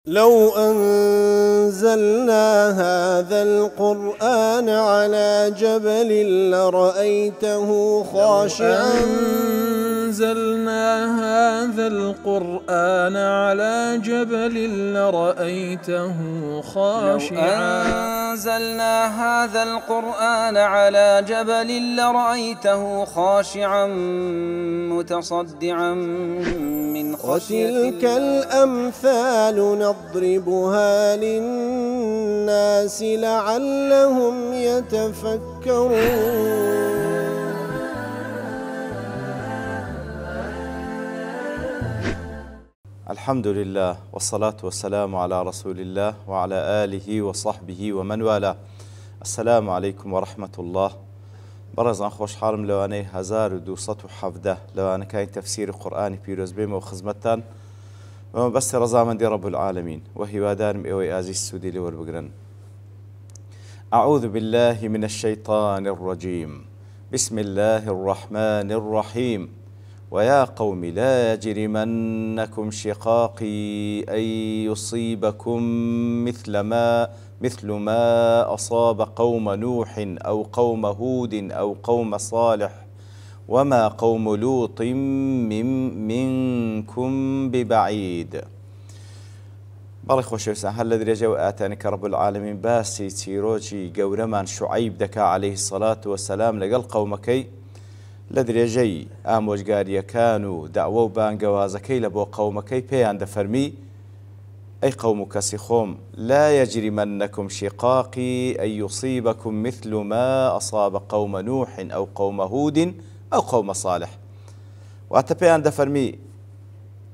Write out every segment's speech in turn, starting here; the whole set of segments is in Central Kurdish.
لو أنزلنا هذا القرآن على جبل لرأيته خاشعا أنزلنا هذا القرآن على جبل لرأيته خاشعا لو أنزلنا هذا القرآن على جبل لرأيته خاشعا متصدعا من خشية الله. وتلك الأمثال نضربها للناس لعلهم يتفكرون. الحمد لله والصلاة والسلام على رسول الله وعلى آله وصحبه ومن والاه. السلام عليكم ورحمة الله. برزان خوش حالم لواني 1217 لوانا كاين تفسير قرآني بيروز بيم وخزمتان بس رزامن دي رب العالمين وهي وادان ايوي ازي السودي لور بقرن. أعوذ بالله من الشيطان الرجيم. بسم الله الرحمن الرحيم. ويا قوم لا يجرمنكم شقاقي أن يصيبكم مثل ما أصاب قوم نوح أو قوم هود أو قوم صالح وما قوم لوط منكم ببعيد. بەڵێ خۆشەویستان هەر لە درێژەوە ئاتانێکە رب العالمین باسی چیرۆکی گەورەمان شوعیب دەکا عليه الصلاة والسلام لەگەڵ قەومەکەی لە درێژەی ئامۆژگاریەکان و داوە و بانگەوازەکەی لە بۆ قەومەکەی پێیان دەفەرمی ئەی قەوم و کەسی خۆم لا يجرمنكم شقاقي أن يصيبكم مثل ما أصاب قوم نوح أو قوم هود أو قوم صالح. واتە پێیان دەفەرمی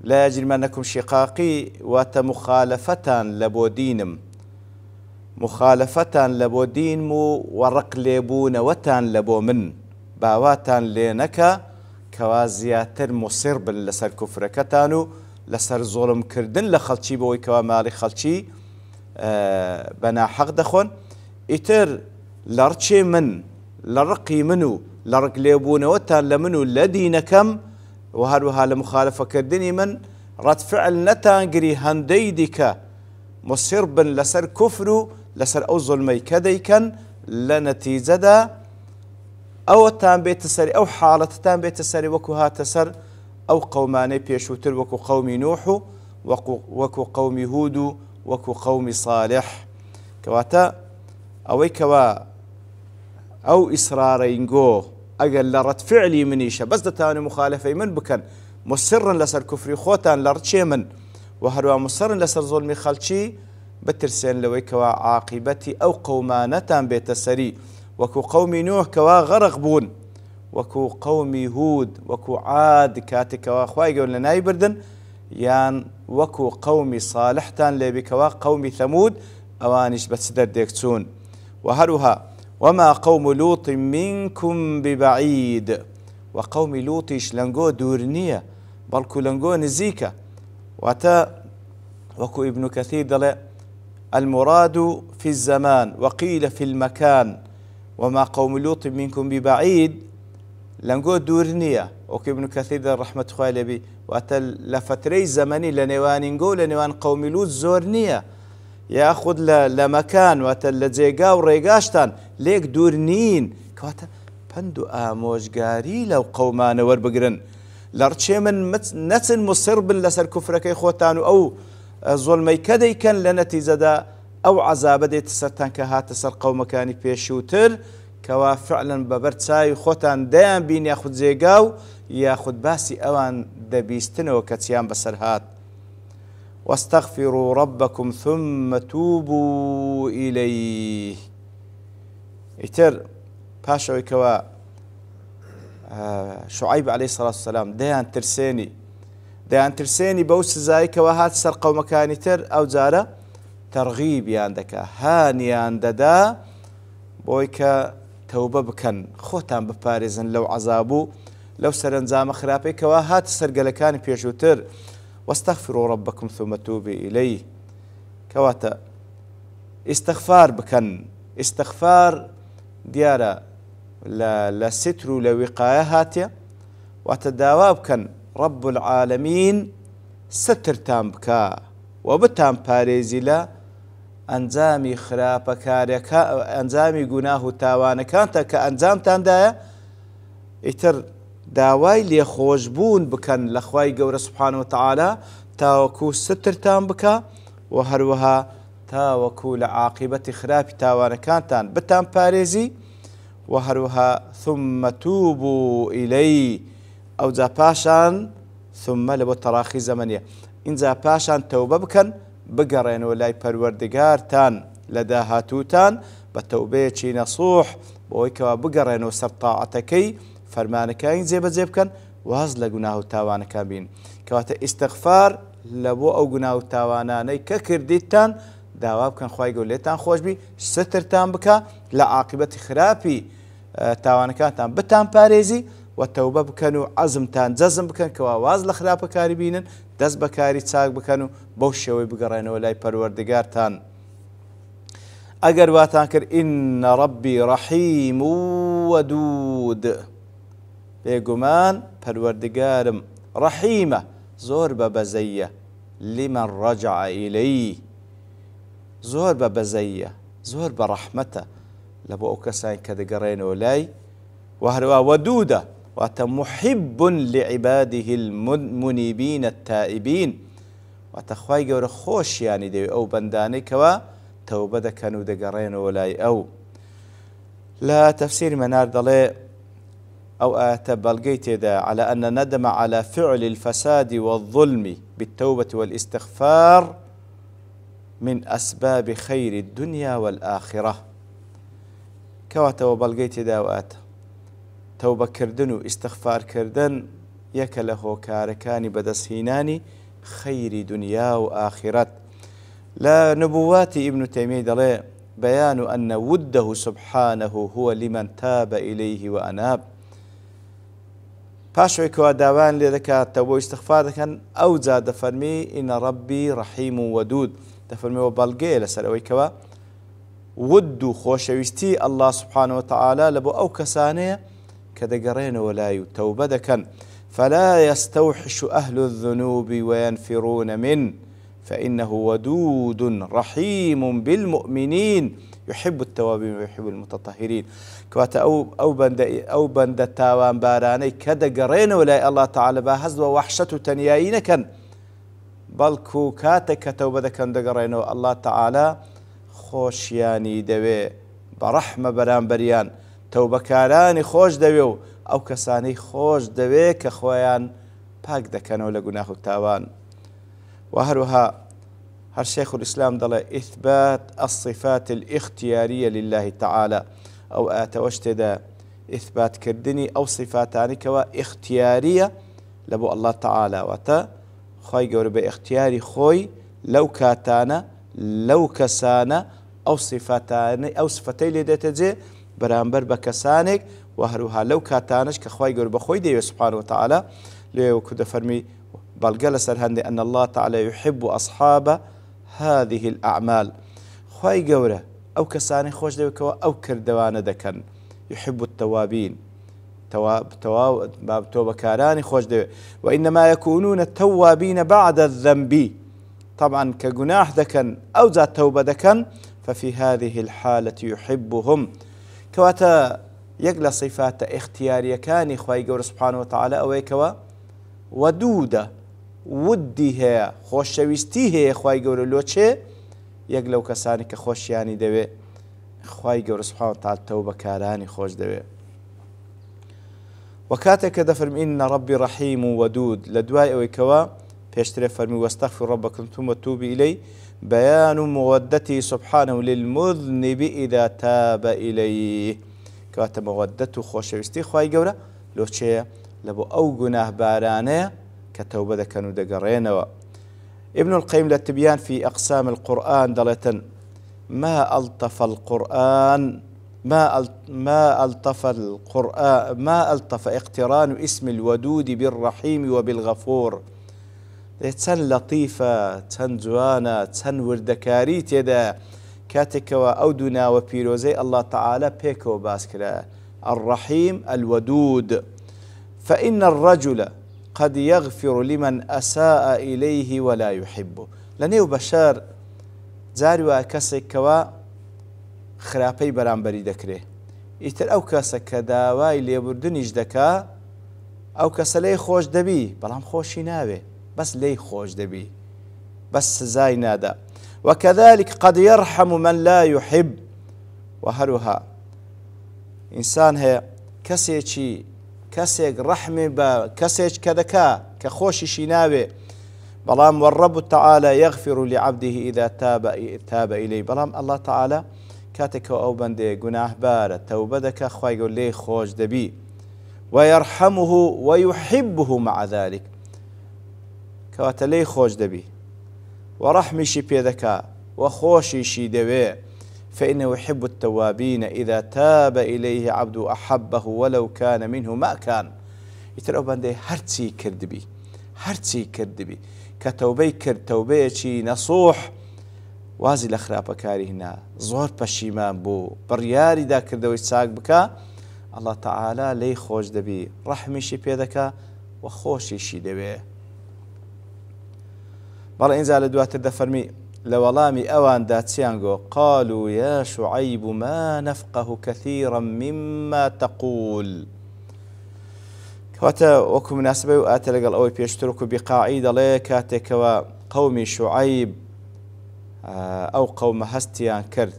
لا يجرمنكم شقاقي واتە مخالفتان لە بۆ دینم مخالفتان لە بۆ دینم و وەڕق لێبوونەوەتان لە بۆ من باواتان لێ نەکە کەوا زیاتر مصر بن لەسەر کوفرەکەتان و لەسەر زۆڵمکردن لە خەڵکی بەوەی کەوا ماڵی خەڵکی بەناحەق دەخۆن ئیتر لە ڕچێ من لە ڕقی من و لە ڕق لێبوونەوەتان لە من و لە دینەکەم و هەروەها لە مخالفەکردنی من ڕەتفعل نەتانگری هەندەی دیکە مصر بن لەسەر کوفر و لەسەر ئەو زۆڵمەی کە دەیکەن لە نەتیجەدا ئەوەتان بێتە سەری ئەو حاڵەتتان بێتە سەری وەکو هاتە سەر ئەو قەومانەی پێشووتر وەکو قەومی نوح و وەکو قەومی هود و وەکو قەومی صالح کەواتە ئەوەی کەوا ئەو ئیسرارەینگۆ ئەگەر لە ڕەتفعلی منیشە بەس دەتوانن مخالفەی من بکەن مسرن لەسەر کوفری خۆتان لە ڕچێ من و هەروە مسرن لەسەر زۆڵمی خەڵکی بترسێن لەوەی کەوا عاقیبەتی ئەو قەومانەتان بێتە سەری وەکو قەومی نوح کەوا غەرق بوون وەکو قەومی هود وەکو عاد کاتێکەوە خوای گەورە لە نای بردن یان وەکو قەومی صالحتان لێبی کەوا قەومی ثەمود ئەوانیش بە چ دەردێک چوون و هەروها وما قوم لوط منكم ببعيد وقوم لوطيش لنگو دور نییە بەڵکو لەنگۆ نزیکە واتە وەکو ابن كثير دەڵێ المراد في الزمان وقيل في المكان وما قوم لوط منكم ببعيد لنگۆ دوور نییە وەکو ابن كثير دەڵێ ڕەحمەت خوای لێبی واتە لە فترەی زەمەنی لە نێوانینگۆ و لە نێوان قەومی لوط زۆر نییە یاخود لە مەکان واتە لە جێگا و ڕێگاشتان لێک دوور نین کەواتە پند و ئامۆژگاری لەو قەومانە وەربگرن لە ڕچێ من نەچن مصر بن لەسەر کوفرەکەی خۆتان و ئەو زۆڵمەی کە دەیکەن لە نەتیجەدا ئەو عەزابە دێتە سەرتان کە هاتە سەر قەومەکانی پێشووتر کەوا فعلەن بەبەر چاوی خۆتان دەیان بین یاخود جێگا و یاخود باسی ئەوان دەبیستنەوە کە چیان بەسەر هات. واستغفروا ربكم ثم توبوا إليه. ئیتر پاشەوەی کەوا شوعیب عليه الصلاة والسلام دەیان ترسێنی بەو سزایی کەوا هات سەر قەومەکانی تر ئەو جارە تەرغیبیان دەکا هانیان دەدا بۆی کە تەوبە بکەن خۆتان بپارێزن لەو عەزاب و لەو سەرنجامە خراپەی کەوا هات سەرگەلەکانی پێشووتر. واستغفروا ربكم ثم توبوا إليه كواتا استغفار بكن استغفار ديارة لا ستر ولا وقاية هاتيا وتداوا بكن رب العالمين ستر تام بكا وبتان باريزي لا ئەنجامی خراپەکاریەکە ئەنجامی گوناه و تاوانەکانتە کە ئەنجامتاندایە ئیتر داوای لێخۆشبوون بکەن لە خوای گەورە سوبحانەهو وتەعالا تاوەکو سترتان بکە و هەروەها تاوەکو لە عاقبەتی خراپی تاوانەکانتان بتان پارێزی و هەروەها ثم توبوا إليه ئەوجا پاشان ثم لە بۆ تەراخی زەمەنیە ئینجا پاشان تەوبە بکەن بگەڕێنەوە لای پەروەردگارتان لە داهاتووتان بە تەوبەیەکی نەسوح بۆی کەوا بگەڕێنەوە سەر تاعەتەکەی فەرمانەکانی جێبەجێ بکەن واز لە گوناه و تاوانەکان بین کەواتە ئیستیغفار لە بۆ ئەو گوناه و تاوانانەی کە کردیتان داوا بکەن خوای گەورە لێتان خۆشبی سترتان بکە لە عاقبەتی خراپی تاوانەکانتان بتان پارێزی و تەوبە بکەن و عەزمتان جەزم بکەن کەوا واز لە خراپەکاری بینن دەست بەکاری چاک بکەن و بەو شێوەی بگەڕێنەوە لای پەروەردگارتان ئەگەر واتان کرد ئین ڕەبی ڕەحیم وەدود بێگومان پەروەردگارم ڕەحیمە زۆر بەبەزەیە لمن ڕەجع ئیلەیه زۆر بەبەزەیە زۆر بە ڕەحمەتە لە بۆ ئەو کەسانی کە دەگەڕێنەوە لای و هەروە وەدودە واتە محب لعباده المنيبين التائبين واتە خوای گەورە خۆشیانی دەوێت ئەو بەندانەی کەوا تەوبە دەکەن و دەگەڕێنەوە لای ئەو لە تەفسیری مەنار دەڵێ أو بەڵگەی تێدا على أن ندم على فعل الفساد والظلم بالتوبة والاستغفار من أسباب خير الدنيا والآخرة كواتەوە بەڵگەی تێدا واتە تەوبە کردن و ئیستیغفار کردن یەکە لە هۆکارەکانی بەدەستهێنانی خەیری دنیا و ئاخرەت لە نبوواتی ئیبن تەیمیە دەڵێ بەیان أن وده سبحانه هو لمن تاب إليه وأناب پاشوی کەوا داوان لێ دەکات تەوبە و ئیستیغفار دەکەن ئەو جا دەفەرمی ئین ڕەبی ڕەحیم وەدود دەفەرمیەوە بەڵگەیە لەسەر ئەوەی کەوا ود و خۆشەویستی ئەڵڵا سوبحانەهو وتەعالا لە بۆ ئەو کەسانەیە کە دەگەڕێنەوە لای و تەوبە دەکەن فلا يستوحش أهل الذنوب وينفرون منه فإنه ودود رحيم بالمؤمنين يحب التوابين ويحب المتطهرين كواتا أو بند تاوان باراني كدا قرين ولا الله تعالى باهز ووحشة تنياين كان بلكو كاتك توبة كان دقرين الله تعالى خوشياني دوي برحمة بران بريان توبة كاراني خوش دوي أو كساني خوش دوي كخويان باك دكانو لقناه التاوان وهروها هر شيخ الإسلام ضل إثبات الصفات الاختيارية لله تعالى أو أتوشتدا إثبات كردني أو صفاتاني كوا اختيارية لبو الله تعالى وتا خوي قول باختياري خوي لو كاتانا لو كسانا أو صفاتاني أو صفتي لديتجي برامبر بكسانك وهروها لو كاتانش كخوي قول بخوي دي سبحانه وتعالى ليو كده فرمي بلقل سرهندي أن الله تعالى يحب أصحاب هذه الأعمال خواي قورة أو كساني خوش دوكوا أو كردوان دكن يحب التوابين توبة كاراني خوش دو وإنما يكونون التوابين بعد الذنب طبعا كجناح دكن أو ذات توبة دكن ففي هذه الحالة يحبهم كواتا يقل صفات اختيارية كان خواي قورة سبحانه وتعالى أو كوا ودودة ودی هەیە خۆشەویستی هەیە خوای گەورە لۆچێ یەک لەو کەسانی کە خۆشیانی دەوێ خوای گەورە سوبحانەهو وتەعالا تەوبەکارانی خۆش دەوێ و کاتێک کە دەفەرمی ئین ڕەبی ڕەحیم وەدود لە دوای ئەوەی کەوا پێشترێ فەرمی وەستەغفر ڕەبەکم ثم توبوا إليه بەیان مودته سبحانه للمذنب إذا تاب إليه کەواتە مەودەت و خۆشەویستی خوای گەورە لۆچەیە لە بۆ ئەو گوناه بارانەیە كتوبة كانوا دقرينوا ابن القيم للتبيان في أقسام القرآن دلتن ما ألطف القرآن ما ألطف اقتران اسم الودود بالرحيم وبالغفور تن لطيفة تن جوانا تن وردكاري تدا كاتك وأودنا وبيروزي الله تعالى بيكو باسكرا الرحيم الودود فإن الرجل قد يغفر لمن أساء إليه ولا يحبه لنيو بشر جاری وایە کەسێکەوە خراپەی بەرامبەری دەکرێ ئیتر ئەو کەسە کە داوای لێبوردنیش دەکا ئەو کەسە لێی خۆش دەبی بەڵام خۆشی ناوێ بەس لێی خۆش دەبی بەس سزای نادا وكذلك قد يرحم من لا يحب وهروها إنسان هي كسيك رحمي با كسيك كذكا كخوشي شنابه بلام والرب تعالى يغفر لعبده إذا تاب إليه بلام الله تعالى كاتك أو بندي جناح بارة توبدك خوي يقول لي خوش دبي ويرحمه ويحبه مع ذلك كواتلي خوش دبي ورحمي شي بيدك وخوشي شي دبي فإنه يحب التوابين إذا تاب إليه عبد أحبه ولو كان منه ما كان يتر أو بندي هرتي كردبي كتوبي كرد توبي شي نصوح وازي الأخراب كاري هنا زور بشيمان بو برياري دا كردوي ساق بكا الله تعالى لي خوش دبي رحمي شي بيدك وخوشي شي دبي بلا إنزال دواتر دفرمي لولامي أوان داتسيانغو قالوا يا شعيب ما نفقه كثيرا مما تقول كواتا وكو مناسبة وآتا لقل أوي بيشتركوا بقاعدة ليكاتك وقومي شعيب أو قوم هستيان كرد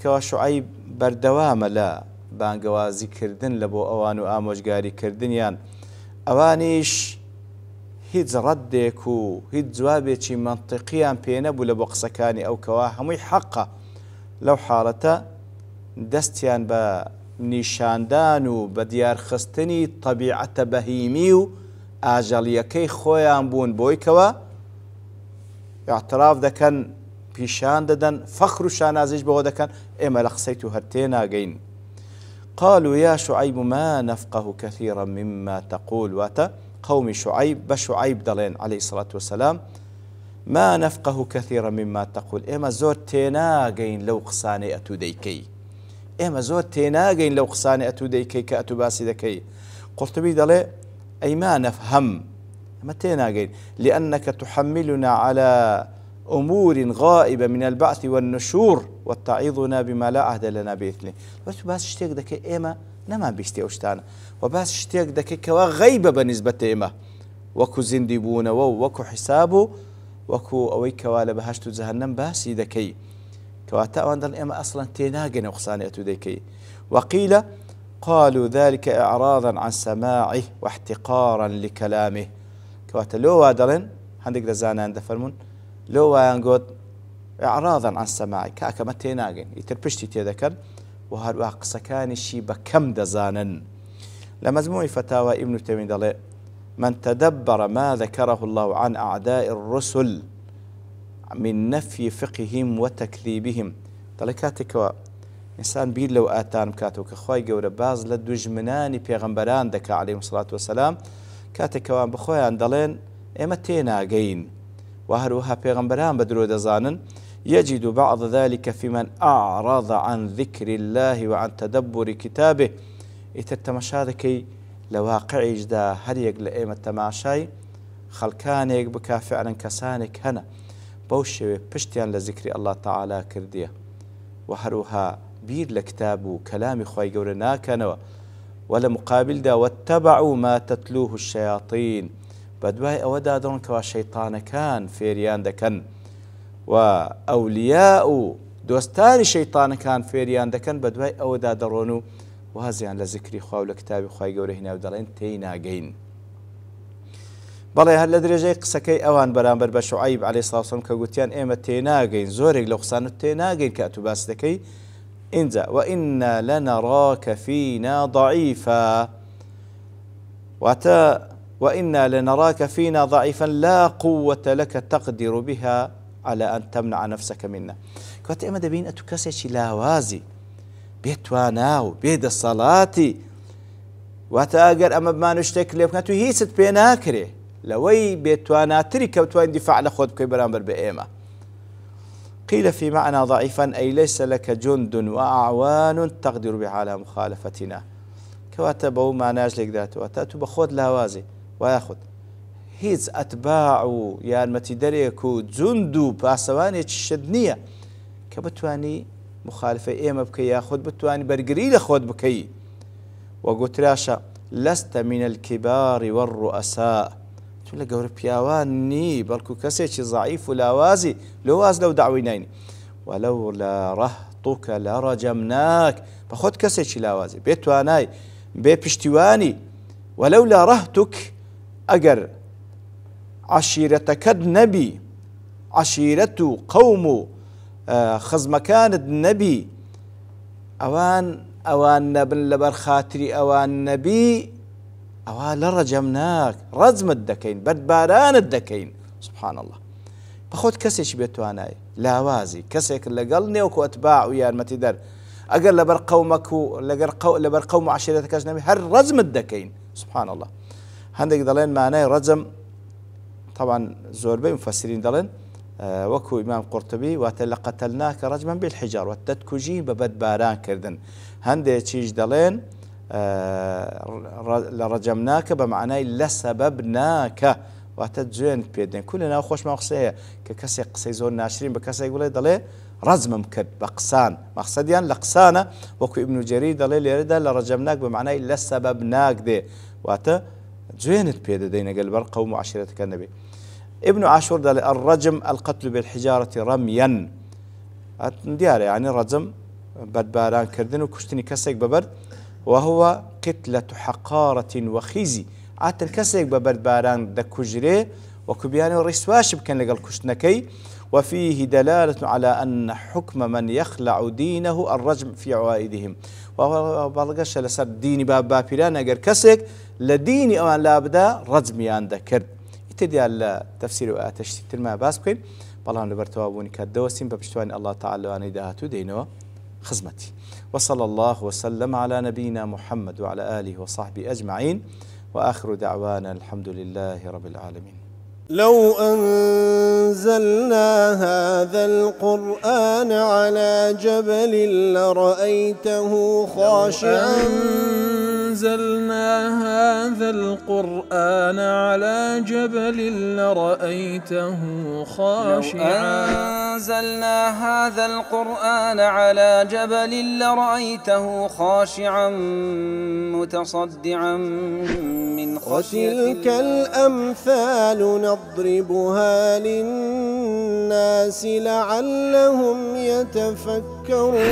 كوا شعيب بردوام لا بانقوازي كردن لبو أوانو آموشقاري كردنيان أوانيش هیچ ردێک و هیچ جوابێکی منطقیان پێ نەبوو لە بۆ قسەکانی ئەو کەوا هەمووی حەقە لەو حاڵەتە دەستیان بە نیشاندان و بە دیارخستنی طەبیعەتە بەهیمی و ئاژەڵیەکەی خۆیان بوون بۆی کەوە اعتراف دەکەن پیشان دەدەن فەخر و شانازیش بەوە دەکەن ئێمە لە قسەی تو هەر تێناگەین قالوا يا شعيب ما نفقه كثيرا مما تقول واتا قوم شعيب بشعيب دلين عليه الصلاة والسلام ما نفقه كثيرا مما تقول إما زور تيناغين لو قصاني أتو ديكي إما زور تيناغين لو قصاني أتو ديكي كأتو باسي دكي قرطبي دلي أي ما نفهم ما تيناغين لأنك تحملنا على أمور غائبة من البعث والنشور وتعظنا بما لا عهد لنا بإثنه بس اشتيك دكي إما نما بيشتي أوشتانا وباس شتيك دكي كوا غيبة بالنسبة إما وكو زندبون وكو حسابه وكو أوي كوالا بهاشتو جهنم باسي دكي كوا تأوان دل إما أصلا تيناغن وقصانية دكي وقيل قالوا ذلك إعراضا عن سماعه واحتقارا لكلامه كوا تلو دلن هندق رزانا عند فرمون لو ينقود إعراضا عن سماعه كاكما تيناغن يتربشتي تيذكر وهذا قسكان شي بكم دزانا لمزموع فتاوى ابن تيمية من تدبر ما ذكره الله عن أعداء الرسل من نفي فقههم وتكذيبهم طلقاتك إنسان بير لو آتان كاتوك خواي قورة باز لدوجمناني بيغمبران دكا عليهم الصلاة والسلام كاتك وان بخواي عندلين إما تيناغين وهروها بيغمبران بدرو دزانا يجد بعض ذلك في من أعرض عن ذكر الله وعن تدبر كتابه يتتمشاذكي لواقع جدا هريق لأيمة تماشاي خلكانيك بكا فعلا كسانك هنا بوشي بشتيان لذكر الله تعالى كردية وهروها بير لكتاب كلام خواي قولنا كانوا ولا مقابل دا واتبعوا ما تتلوه الشياطين بدواي أودا دون كوا شيطان كان فيريان دكن وأولياء دوستان شيطان كان فيريان دكن بدواي أودا درونو وهزيان لذكري خواو لكتابي خواي قوله هنا ودلين تيناغين بەڵێ هەر لە درێژەی قسەکەی ئەوان بەرامبەر بە شوعیب عەلەیهی سڵاو وسەلام کە گوتیان ئێمە تێناگەین زۆرێک لەو قسانە تێناگەین کە ئەتو باس دەکەی ئینجا وئینا لەنەڕاکە فینا ضەعیفا واتە وإنا لنراك فينا ضعيفا لا قوة لك تقدر بها على أن تمنع نفسك منا كنت إما دبين أتو كسيش لاوازي بيتواناو بيد الصلاة واتاقر أما بما نشتك ليب كنتو هيست بيناكري لوي بيتواناتري كوتوان دفاع لخود بكي برامبر بإيما قيل في معنى ضعيفا أي ليس لك جند وأعوان تقدر بها على مخالفتنا كواتا بو معناش لك ذاته واتاتو بخود لاوازي وياخد هیچ ئەتباع و یارمەتیدەرێک و جوند و پاسەوانێکی شت نییە کە بتوانی مخالفە ئێمە بکەی یاخود بتوانی بەرگری لە خۆت بکەی. وەگوتراشە لەستە من الكبار والرؤساء، تو لە گەورە پیاوان نی بەڵکو کەسێکی ضعیف و لاوازی لەواز لەو داوای ناینی. وەلەولا ڕەهطوکە لەڕەجەمناک، بە خۆت کەسێکی لاوازی بێ توانای بێ پشتیوانی. وەلەولا ڕەهطوک، ئەگەر عشیرەتەکەت نەبی، عشیرەت و قەوم و خزمەکانت نەبی، ئەوان نەبن لەبەر خاتری ئەوان نەبی، ئەوە لە ڕەجەمناک ڕەجمت دەکەین، بەدبارانت دەکەین. سبحان الله. بەخۆت کەسێکی بێتوانای لاوازی کەسێک لەگەڵ نێوکو ئەتباع و یارمەتیدەر ئەگەر لەبەر قەومەک و لەبەر قەوم و عشیرەتەکەش نەبی هەر ڕەجمت دەکەین. سبحان الله. هەندێک دەڵێن مانای ڕەجم طبعا زۆربەی مفەسرین دەڵێن وەکو ئیمام قورتوبی واتە لە قەتەلناکە ڕەجمەن بالحیجار، واتە دەتکوژین بە بەدباران کردن. هەندێکیش دەڵێن لە ڕەجەمناکە بە معنای لە سەبەبناکە، واتە جوێنت پێ دێن. کول لە ناو خۆشمان قسەیە کە کەسێک قسەی زۆر ناشرین بە کەسێک بڵێ دەڵێ ڕەجمم کرد بە قسان، مەقسەدیان لە قسانە. وەکو ئیبن جەریر دەڵێ لێرەدا لە ڕەجەمناک بە معنای لە سەبەبناک دێ، واتە جوێنت پێ دەدەین ئەگەر لەبەر قەوم و عشیرەتەکە نەبێ. ابن عاشور دەڵێ الرجم القتل بالحجارة رميا، دیارە یعنی ڕەجم بەدباران کردن و کوشتنی کەسێک بەبەرد، وهو قتلة حقارة وخزي، عاتر کەسێک بە بەدباران دەکوژرێ وەکو بیانەوە ڕیسواش بکەن لەگەڵ کوشتنەکەی. وفيه دلالة على أن حكم من يخلع دينه الرجم في عوائدهم، وبالغش لسر ديني باپیران ئەگەر کەسێک لە دینی ئەوان لابدا ڕەجمیان دەکرد. ئیتر لە تەفسیر و ئاتەشتی ترما باس بکەین، بەڵام لەبەر تەوابوونی کات دەوەستین بە پشتوانی الله تعالى وانەی داهاتوو دێنەوە خزمەتی. وصلى الله وسلم على نبينا محمد وعلى آله وصحبه أجمعين، وآخر دعوانا الحمد لله رب العالمين. لو أنزلنا هذا القرآن على جبل لرأيته خاشعا أنزلنا هذا القرآن على جبل لرأيته خاشعا أنزلنا هذا القرآن على جبل لرأيته خاشعا متصدعا من خشية الله. وتلك الأمثال نضربها للناس لعلهم يتفكرون.